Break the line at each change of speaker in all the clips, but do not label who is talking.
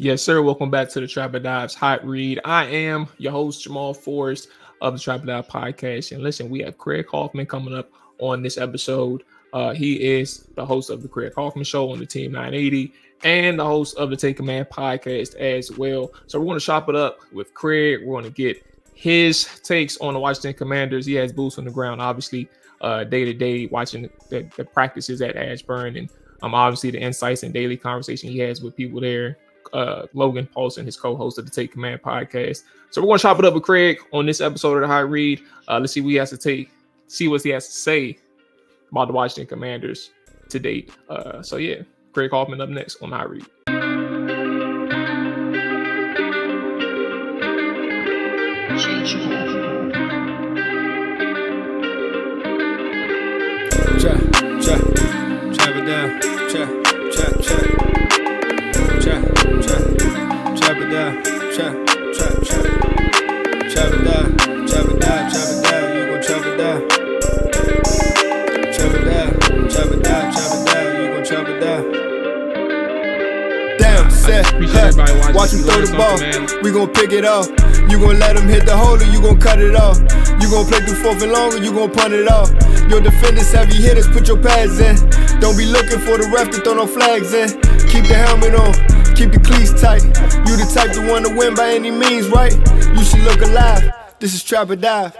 Yes, sir. Welcome back to the Trap and Dives Hot Read. I am your host, Jamal Forrest of the Trap and Dive Podcast. And listen, we have Craig Hoffman coming up on this episode. He is the host of the Craig Hoffman Show on the Team 980 and the host of the Take Command podcast as well. So we're going to chop it up with Craig. We're going to get his takes on the Washington Commanders. He has boots on the ground, obviously, day to day, watching the practices at Ashburn and obviously the insights and daily conversation he has with people there. Logan Paulson, his co-host of the Take Command podcast. So we're going to chop it up with Craig on this episode of the High Read. Let's see what he has to see what he has to say about the Washington Commanders to date. So yeah, Craig Hoffman up next on High Read.
Chop it down. Chop it down. Chop it down. You gon' chop it down. Chop it down. You gon' chop it down. Damn, set, watch him throw the ball. We gon' pick it off. You gon' let him hit the hole or you gon' cut it off. You gon' play through fourth and long or you gon' punt it off. Your defenders heavy hitters, put your pads in. Don't be looking for the ref to throw no flags in. Keep the helmet on, keep the cleats tight. You the type to want to win by any means, right? You should look alive. This is Trap or Dive.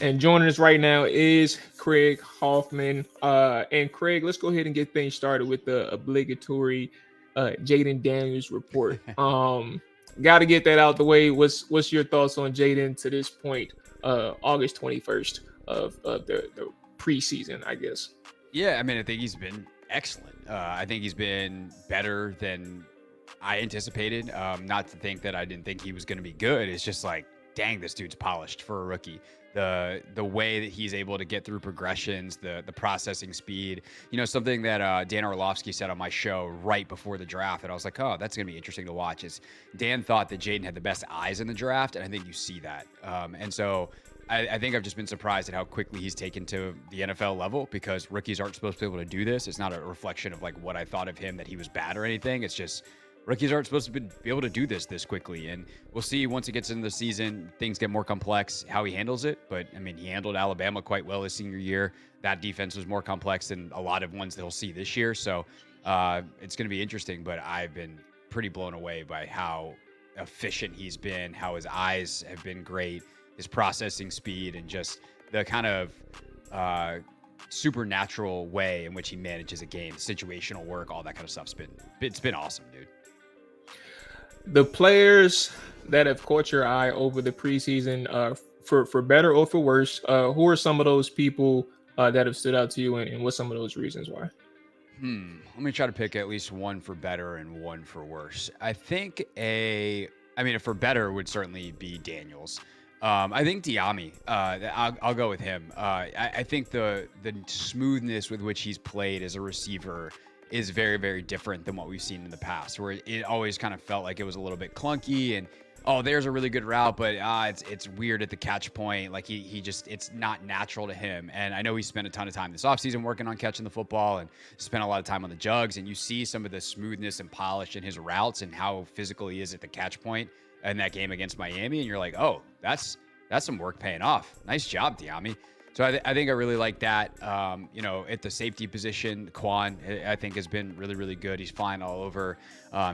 And joining us right now is Craig Hoffman. And Craig, let's go ahead and get things started with the obligatory Jaden Daniels report. Got to get that out the way. What's your thoughts on Jaden to this point, August 21st of the preseason, I guess?
Yeah, I mean, I think he's been excellent. I think he's been better than I anticipated. Not to think that I didn't think he was going to be good. It's just like, dang, this dude's polished for a rookie. The way that he's able to get through progressions, the processing speed, something that Dan Orlovsky said on my show right before the draft, and I was like, oh, that's going to be interesting to watch, is Dan thought that Jaden had the best eyes in the draft, and I think you see that. And so I think I've just been surprised at how quickly he's taken to the NFL level, because rookies aren't supposed to be able to do this. It's not a reflection of like what I thought of him, that he was bad or anything. It's just rookies aren't supposed to be able to do this quickly. And we'll see once it gets into the season, things get more complex, how he handles it. But, I mean, he handled Alabama quite well his senior year. That defense was more complex than a lot of ones that he'll see this year. So it's going to be interesting. But I've been pretty blown away by how efficient he's been, how his eyes have been great, his processing speed, and just the kind of supernatural way in which he manages a game, situational work, all that kind of stuff. It's been awesome, dude.
The players that have caught your eye over the preseason, for better or for worse, who are some of those people that have stood out to you, and what's some of those reasons why?
Let me try to pick at least one for better and one for worse. I think for better would certainly be Daniels. I think Dyami, I'll go with him. I think the smoothness with which he's played as a receiver is very, very different than what we've seen in the past, where it always kind of felt like it was a little bit clunky and, oh, there's a really good route, but it's weird at the catch point. Like he just, it's not natural to him. And I know he spent a ton of time this offseason working on catching the football and spent a lot of time on the jugs, and you see some of the smoothness and polish in his routes and how physical he is at the catch point in that game against Miami. And you're like, oh, that's some work paying off. Nice job, Dyami. So I think I really like that. At the safety position, Quan, I think, has been really, really good. He's flying all over.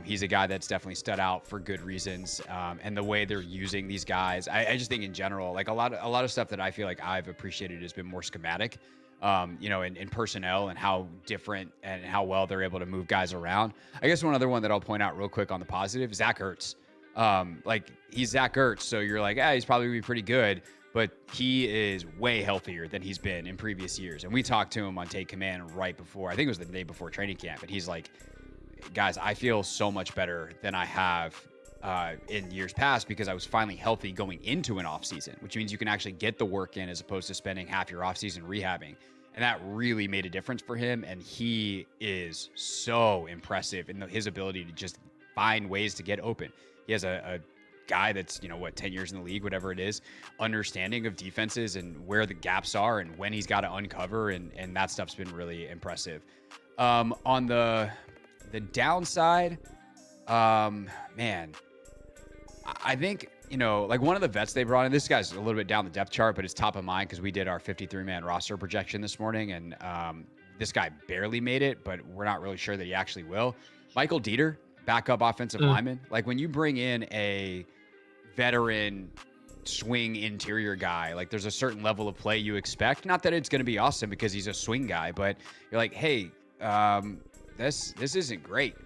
He's a guy that's definitely stood out for good reasons. And the way they're using these guys, I just think in general, like a lot of stuff that I feel like I've appreciated has been more schematic, in personnel and how different and how well they're able to move guys around. I guess one other one that I'll point out real quick on the positive, Zach Ertz. He's Zach Ertz, so you're like, he's probably gonna be pretty good, but he is way healthier than he's been in previous years. And we talked to him on Take Command right before, I think it was the day before training camp, and he's like, guys, I feel so much better than I have in years past, because I was finally healthy going into an offseason, which means you can actually get the work in as opposed to spending half your offseason rehabbing. And that really made a difference for him, and he is so impressive in his ability to just find ways to get open. He has a guy that's, 10 years in the league, whatever it is, understanding of defenses and where the gaps are and when he's got to uncover. And that stuff's been really impressive. On the downside, Man, I think, like one of the vets they brought in, this guy's a little bit down the depth chart, but it's top of mind because we did our 53-man roster projection this morning, and this guy barely made it, but we're not really sure that he actually will. Michael Dieter, backup offensive lineman. Like when you bring in a veteran swing interior guy, like there's a certain level of play you expect. Not that it's going to be awesome because he's a swing guy, but you're like, hey, this isn't great.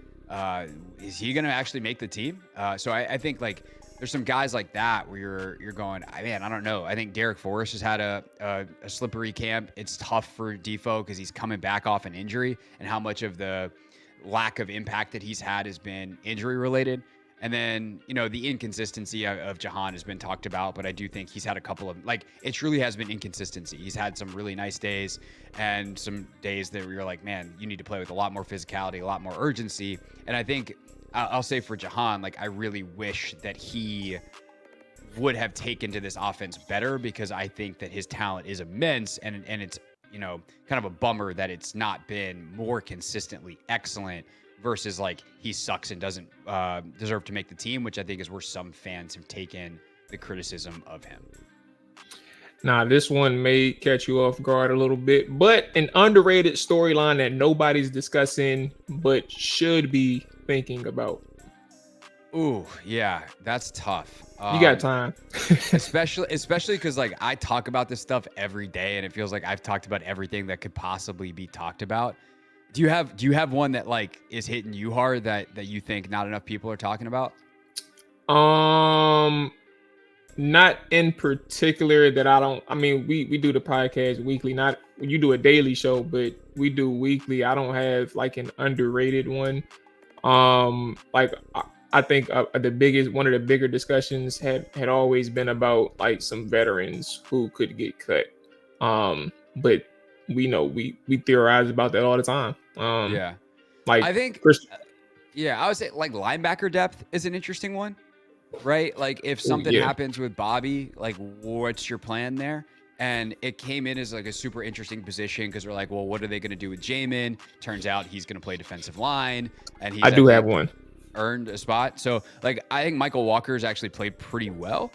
Is he going to actually make the team? So I think like there's some guys like that where you're going, man, I don't know. I think Derek Forrest has had a slippery camp. It's tough for Defoe because he's coming back off an injury, and how much of the lack of impact that he's had has been injury related. And then, the inconsistency of Jahan has been talked about, but I do think he's had a couple of, like, it truly has been inconsistency. He's had some really nice days and some days that you're like, man, you need to play with a lot more physicality, a lot more urgency. And I think I'll say for Jahan, like, I really wish that he would have taken to this offense better, because I think that his talent is immense, and it's, kind of a bummer that it's not been more consistently excellent versus like he sucks and doesn't deserve to make the team, which I think is where some fans have taken the criticism of him.
Now, this one may catch you off guard a little bit, but an underrated storyline that nobody's discussing but should be thinking about.
Ooh, yeah, that's tough.
You got time.
especially because like I talk about this stuff every day, and it feels like I've talked about everything that could possibly be talked about. Do you have one that like is hitting you hard that you think not enough people are talking about?
Not in particular that I don't. I mean, we do the podcast weekly. Not you do a daily show, but we do weekly. I don't have like an underrated one. Like I think one of the bigger discussions had always been about like some veterans who could get cut. But we know we theorize about that all the time.
Yeah,
like
I think. I would say like linebacker depth is an interesting one, right? Like if something happens with Bobby, like what's your plan there? And it came in as like a super interesting position because we're like, well, what are they going to do with Jamin? Turns out he's going to play defensive line, and
I do have one.
Earned a spot. So like I think Michael Walker's actually played pretty well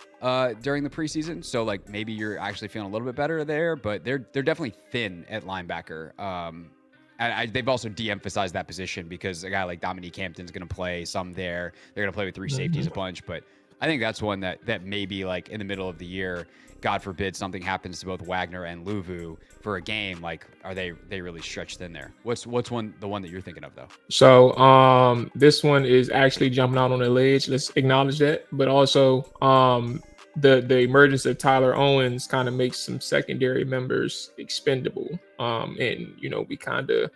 during the preseason. So like maybe you're actually feeling a little bit better there, but they're definitely thin at linebacker. And they've also de-emphasized that position because a guy like Dominique Hampton's going to play some there. They're going to play with three safeties a bunch, but I think that's one that maybe like in the middle of the year, God forbid something happens to both Wagner and Luvu for a game. Like, are they really stretched in there? What's the one that you're thinking of though?
So this one is actually jumping out on the ledge. Let's acknowledge that. But also the emergence of Tyler Owens kind of makes some secondary members expendable. And we kind of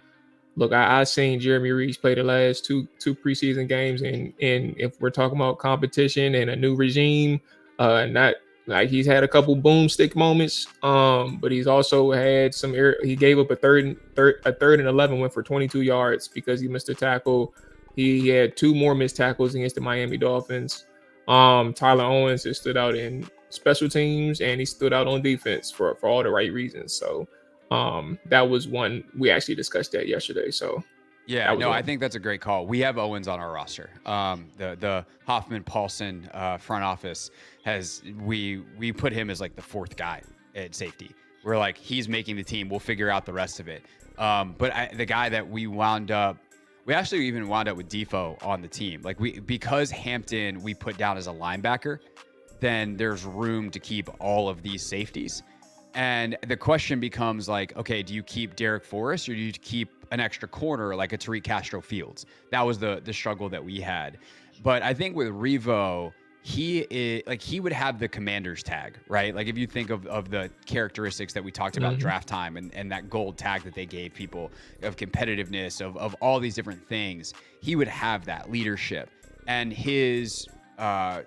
look. I seen Jeremy Reese play the last two preseason games, and if we're talking about competition and a new regime, not. Like he's had a couple boomstick moments, but he's also had some. He gave up a third and 11, went for 22 yards because he missed a tackle. He had two more missed tackles against the Miami Dolphins. Tyler Owens has stood out in special teams, and he stood out on defense for all the right reasons. So that was one we actually discussed that yesterday. So.
Yeah, no, I think that's a great call. We have Owens on our roster. The Hoffman Paulson front office we put him as like the fourth guy at safety. We're like, he's making the team. We'll figure out the rest of it. But the guy that we actually even wound up with Defoe on the team. Like because Hampton we put down as a linebacker, then there's room to keep all of these safeties. And the question becomes like, okay, do you keep Derek Forrest or do you keep an extra corner like a Tariq Castro Fields? That was the struggle that we had. But I think with Revo, he would have the commander's tag, right? Like if you think of the characteristics that we talked about draft time and that gold tag that they gave people of competitiveness, of all these different things, he would have that leadership. And his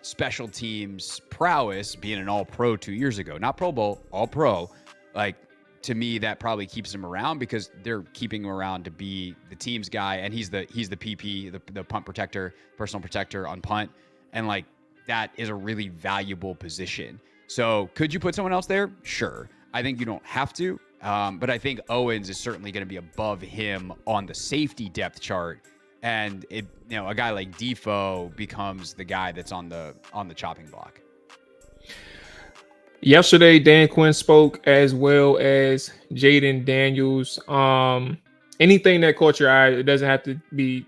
special teams prowess being an all-pro 2 years ago, not Pro Bowl, all-pro, like to me that probably keeps him around because they're keeping him around to be the team's guy, and he's the PP, the punt protector, personal protector on punt, and like that is a really valuable position. So could you put someone else there? Sure. I think you don't have to, but I think Owens is certainly going to be above him on the safety depth chart and a guy like Defoe becomes the guy that's on the chopping block.
Yesterday, Dan Quinn spoke, as well as Jaden Daniels. Anything that caught your eye, it doesn't have to be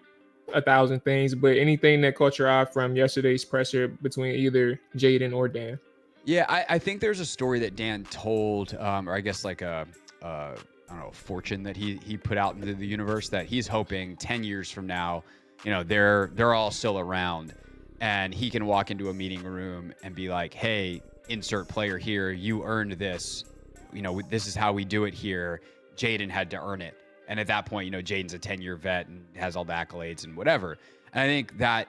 1,000 things, but anything that caught your eye from yesterday's presser between either Jaden or Dan?
Yeah, I think there's a story that Dan told, or I guess like I don't know, fortune that he put out into the universe, that he's hoping 10 years from now, they're all still around, and he can walk into a meeting room and be like, hey, insert player here, you earned this, this is how we do it here. Jaden had to earn it. And at that point, Jaden's a 10-year vet and has all the accolades and whatever. And I think that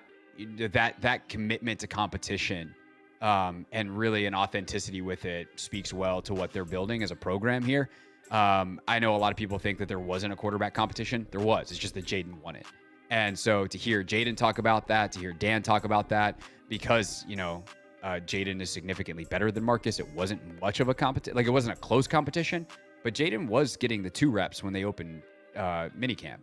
commitment to competition and really an authenticity with it speaks well to what they're building as a program here. I know a lot of people think that there wasn't a quarterback competition. There was. It's just that Jaden won it. And so to hear Jaden talk about that, to hear Dan talk about that, because, Jaden is significantly better than Marcus. It wasn't much of a competition. Like, it wasn't a close competition, but Jaden was getting the 2 reps when they opened minicamp.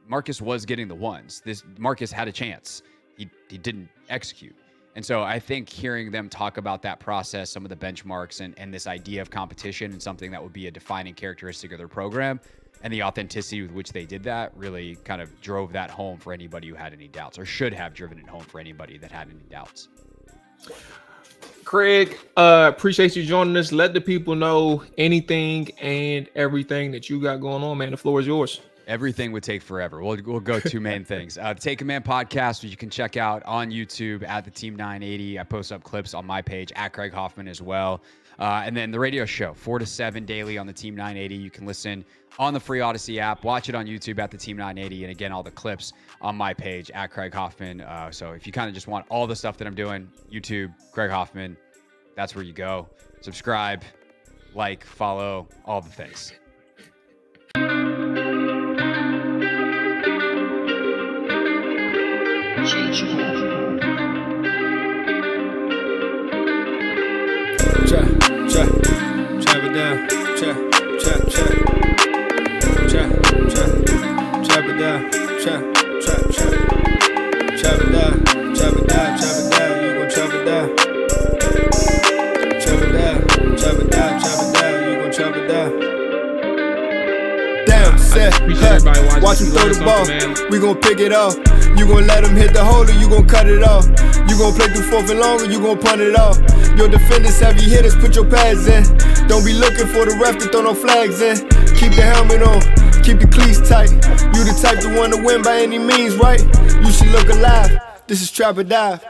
Marcus was getting the 1s. Marcus had a chance. He didn't execute. And so I think hearing them talk about that process, some of the benchmarks and this idea of competition and something that would be a defining characteristic of their program, and the authenticity with which they did that really kind of drove that home for anybody who had any doubts, or should have driven it home for anybody that had any doubts.
Craig, appreciate you joining us. Let the people know anything and everything that you got going on, man. The floor is yours.
Everything would take forever. We'll go 2 main things. The Take Command podcast, which you can check out on YouTube at the Team 980. I post up clips on my page at Craig Hoffman as well. And then the radio show, 4 to 7 daily on the Team 980. You can listen on the free Odyssey app. Watch it on YouTube at the Team 980. And again, all the clips on my page at Craig Hoffman. So if you kind of just want all the stuff that I'm doing, YouTube, Craig Hoffman, that's where you go. Subscribe, like, follow, all the things.
Chop it down, chop it down, you gon' chop it down. Chop it down, you gon' chop it down. Down, set, watch him throw the ball, man. We gon' pick it off. You gon' let him hit the hole or you gon' cut it off. You gon' play through 4th and long or you gon' punt it off. Your defenders, heavy hitters, put your pads in. Don't be looking for the ref to throw no flags in. Keep the helmet on, keep the cleats tight. You the type to want to win by any means, right? You should look alive. This is Trap or Dive.